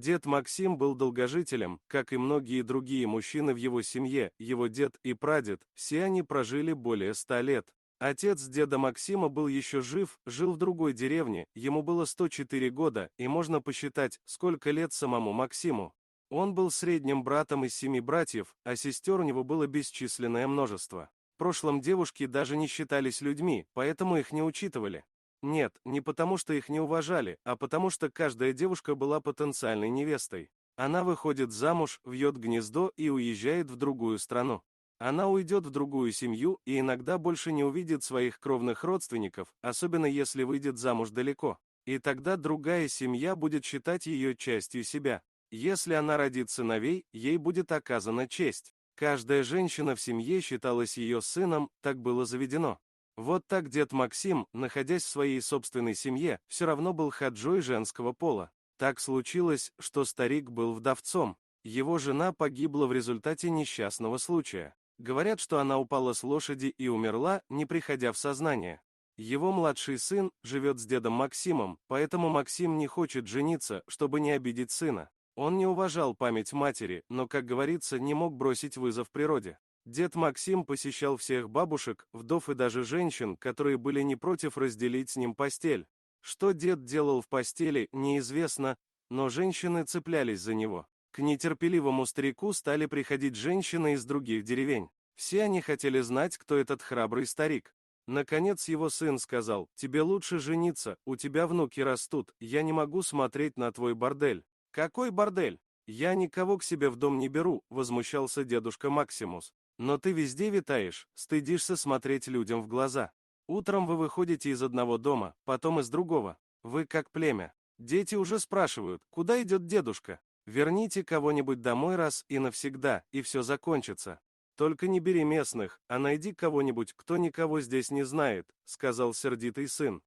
Дед Максим был долгожителем, как и многие другие мужчины в его семье, его дед и прадед, все они прожили более 100 лет. Отец деда Максима был еще жив, жил в другой деревне, ему было 104 года, и можно посчитать, сколько лет самому Максиму. Он был средним братом из 7 братьев, а сестер у него было бесчисленное множество. В прошлом девушки даже не считались людьми, поэтому их не учитывали. Нет, не потому что их не уважали, а потому что каждая девушка была потенциальной невестой. Она выходит замуж, вьет гнездо и уезжает в другую страну. Она уйдет в другую семью и иногда больше не увидит своих кровных родственников, особенно если выйдет замуж далеко. И тогда другая семья будет считать ее частью себя. Если она родит сыновей, ей будет оказана честь. Каждая женщина в семье считалась ее сыном, так было заведено. Вот так дед Максим, находясь в своей собственной семье, все равно был хаджой женского пола. Так случилось, что старик был вдовцом. Его жена погибла в результате несчастного случая. Говорят, что она упала с лошади и умерла, не приходя в сознание. Его младший сын живет с дедом Максимом, поэтому Максим не хочет жениться, чтобы не обидеть сына. Он не уважал память матери, но, как говорится, не мог бросить вызов природе. Дед Максим посещал всех бабушек, вдов и даже женщин, которые были не против разделить с ним постель. Что дед делал в постели, неизвестно, но женщины цеплялись за него. К нетерпеливому старику стали приходить женщины из других деревень. Все они хотели знать, кто этот храбрый старик. Наконец его сын сказал: «Тебе лучше жениться, у тебя внуки растут, я не могу смотреть на твой бордель». «Какой бордель? Я никого к себе в дом не беру», — возмущался дедушка Максимус. «Но ты везде витаешь, стыдишься смотреть людям в глаза. Утром вы выходите из одного дома, потом из другого. Вы как племя. Дети уже спрашивают, куда идет дедушка? Верните кого-нибудь домой раз и навсегда, и все закончится. Только не бери местных, а найди кого-нибудь, кто никого здесь не знает», — сказал сердитый сын.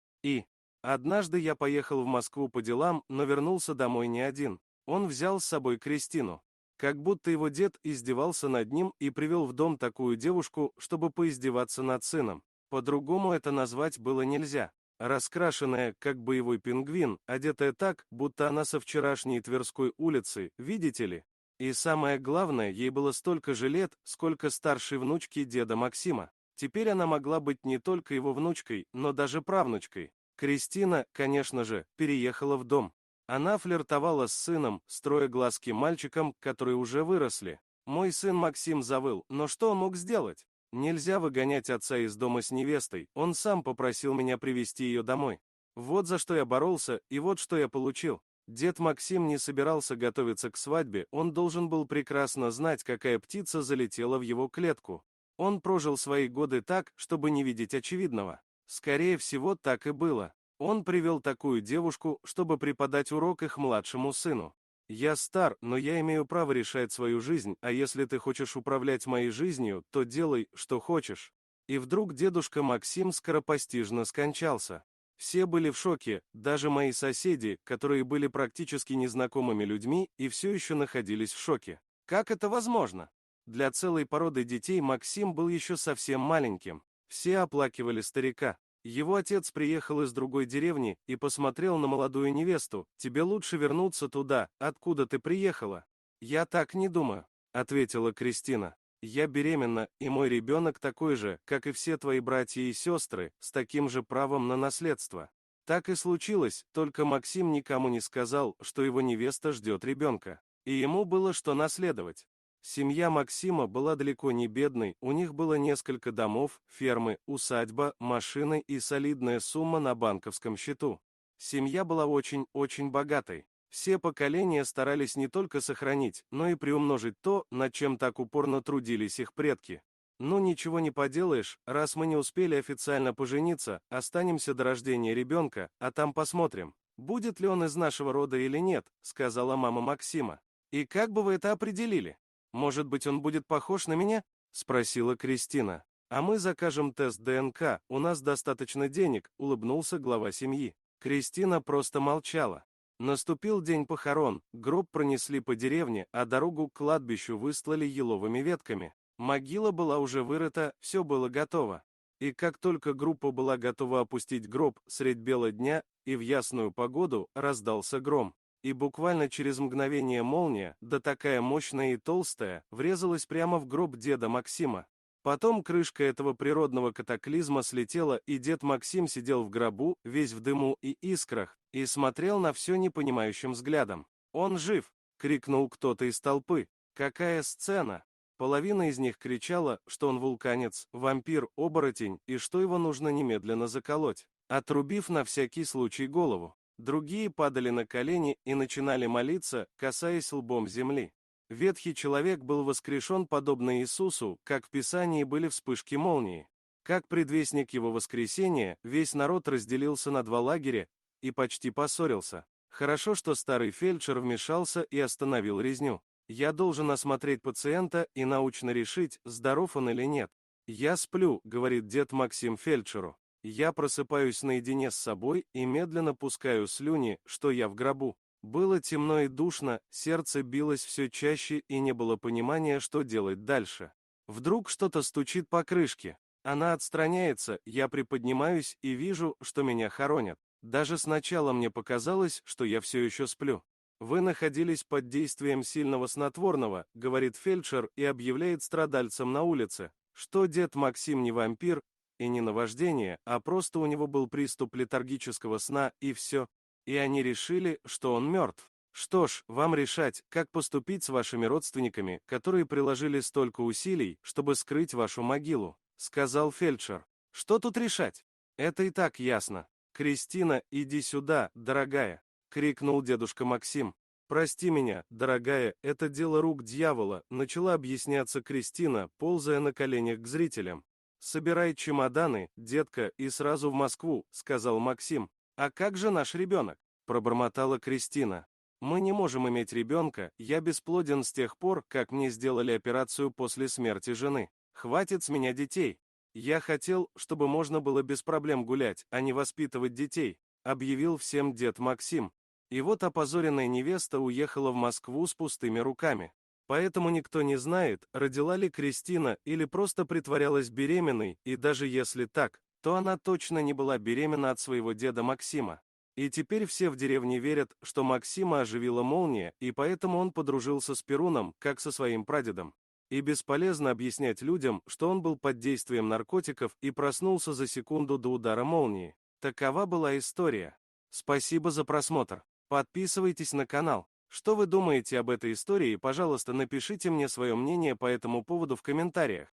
Однажды я поехал в Москву по делам, но вернулся домой не один. Он взял с собой Кристину. Как будто его дед издевался над ним и привел в дом такую девушку, чтобы поиздеваться над сыном. По-другому это назвать было нельзя. Раскрашенная, как боевой пингвин, одетая так, будто она со вчерашней Тверской улицы, видите ли? И самое главное, ей было столько же лет, сколько старшей внучки деда Максима. Теперь она могла быть не только его внучкой, но даже правнучкой. Кристина, конечно же, переехала в дом. Она флиртовала с сыном, строя глазки мальчикам, которые уже выросли. Мой сын Максим завыл, но что он мог сделать? Нельзя выгонять отца из дома с невестой, он сам попросил меня привезти ее домой. Вот за что я боролся, и вот что я получил. Дед Максим не собирался готовиться к свадьбе, он должен был прекрасно знать, какая птица залетела в его клетку. Он прожил свои годы так, чтобы не видеть очевидного. Скорее всего, так и было. Он привел такую девушку, чтобы преподать урок их младшему сыну. «Я стар, но я имею право решать свою жизнь, а если ты хочешь управлять моей жизнью, то делай, что хочешь». И вдруг дедушка Максим скоропостижно скончался. Все были в шоке, даже мои соседи, которые были практически незнакомыми людьми и все еще находились в шоке. Как это возможно? Для целой породы детей Максим был еще совсем маленьким. Все оплакивали старика. Его отец приехал из другой деревни и посмотрел на молодую невесту. «Тебе лучше вернуться туда, откуда ты приехала». «Я так не думаю», — ответила Кристина. «Я беременна, и мой ребенок такой же, как и все твои братья и сестры, с таким же правом на наследство». Так и случилось, только Максим никому не сказал, что его невеста ждет ребенка. И ему было что наследовать. Семья Максима была далеко не бедной, у них было несколько домов, фермы, усадьба, машины и солидная сумма на банковском счету. Семья была очень богатой. Все поколения старались не только сохранить, но и приумножить то, над чем так упорно трудились их предки. «Ну ничего не поделаешь, раз мы не успели официально пожениться, останемся до рождения ребенка, а там посмотрим, будет ли он из нашего рода или нет», — сказала мама Максима. «И как бы вы это определили? Может быть, он будет похож на меня?» — спросила Кристина. «А мы закажем тест ДНК, у нас достаточно денег», — улыбнулся глава семьи. Кристина просто молчала. Наступил день похорон, гроб пронесли по деревне, а дорогу к кладбищу выслали еловыми ветками. Могила была уже вырыта, все было готово. И как только группа была готова опустить гроб средь бела дня, и в ясную погоду раздался гром. и буквально через мгновение молния, да такая мощная и толстая, врезалась прямо в гроб деда Максима. Потом крышка этого природного катаклизма слетела, и дед Максим сидел в гробу, весь в дыму и искрах, и смотрел на все непонимающим взглядом. «Он жив!» — крикнул кто-то из толпы. «Какая сцена!» Половина из них кричала, что он вулканец, вампир, оборотень, и что его нужно немедленно заколоть, отрубив на всякий случай голову. Другие падали на колени и начинали молиться, касаясь лбом земли. Ветхий человек был воскрешен подобно Иисусу, как в Писании были вспышки молнии. Как предвестник его воскресения, весь народ разделился на два лагеря и почти поссорился. Хорошо, что старый фельдшер вмешался и остановил резню. «Я должен осмотреть пациента и научно решить, здоров он или нет». «Я сплю», — говорит дед Максим фельдшеру. «Я просыпаюсь наедине с собой и медленно пускаю слюни, что я в гробу». Было темно и душно, сердце билось все чаще и не было понимания, что делать дальше. Вдруг что-то стучит по крышке. Она отстраняется, я приподнимаюсь и вижу, что меня хоронят. Даже сначала мне показалось, что я все еще сплю. «Вы находились под действием сильного снотворного», — говорит фельдшер и объявляет страдальцам на улице, что дед Максим не вампир и не наваждение, а просто у него был приступ летаргического сна и все. И они решили, что он мертв. Что ж, вам решать, как поступить с вашими родственниками, которые приложили столько усилий, чтобы скрыть вашу могилу, сказал фельдшер. Что тут решать? Это и так ясно. Кристина, иди сюда, дорогая. — крикнул дедушка Максим. «Прости меня, дорогая, это дело рук дьявола», — начала объясняться Кристина, ползая на коленях к зрителям. «Собирай чемоданы, детка, и сразу в Москву», — сказал Максим. «А как же наш ребенок?» — пробормотала Кристина. «Мы не можем иметь ребенка, я бесплоден с тех пор, как мне сделали операцию после смерти жены. Хватит с меня детей. Я хотел, чтобы можно было без проблем гулять, а не воспитывать детей», — объявил всем дед Максим. И вот опозоренная невеста уехала в Москву с пустыми руками. Поэтому никто не знает, родила ли Кристина или просто притворялась беременной, и даже если так, то она точно не была беременна от своего деда Максима. И теперь все в деревне верят, что Максима оживила молния, и поэтому он подружился с Перуном, как со своим прадедом. И бесполезно объяснять людям, что он был под действием наркотиков и проснулся за секунду до удара молнии. Такова была история. Спасибо за просмотр. Подписывайтесь на канал. Что вы думаете об этой истории, пожалуйста, напишите мне свое мнение по этому поводу в комментариях.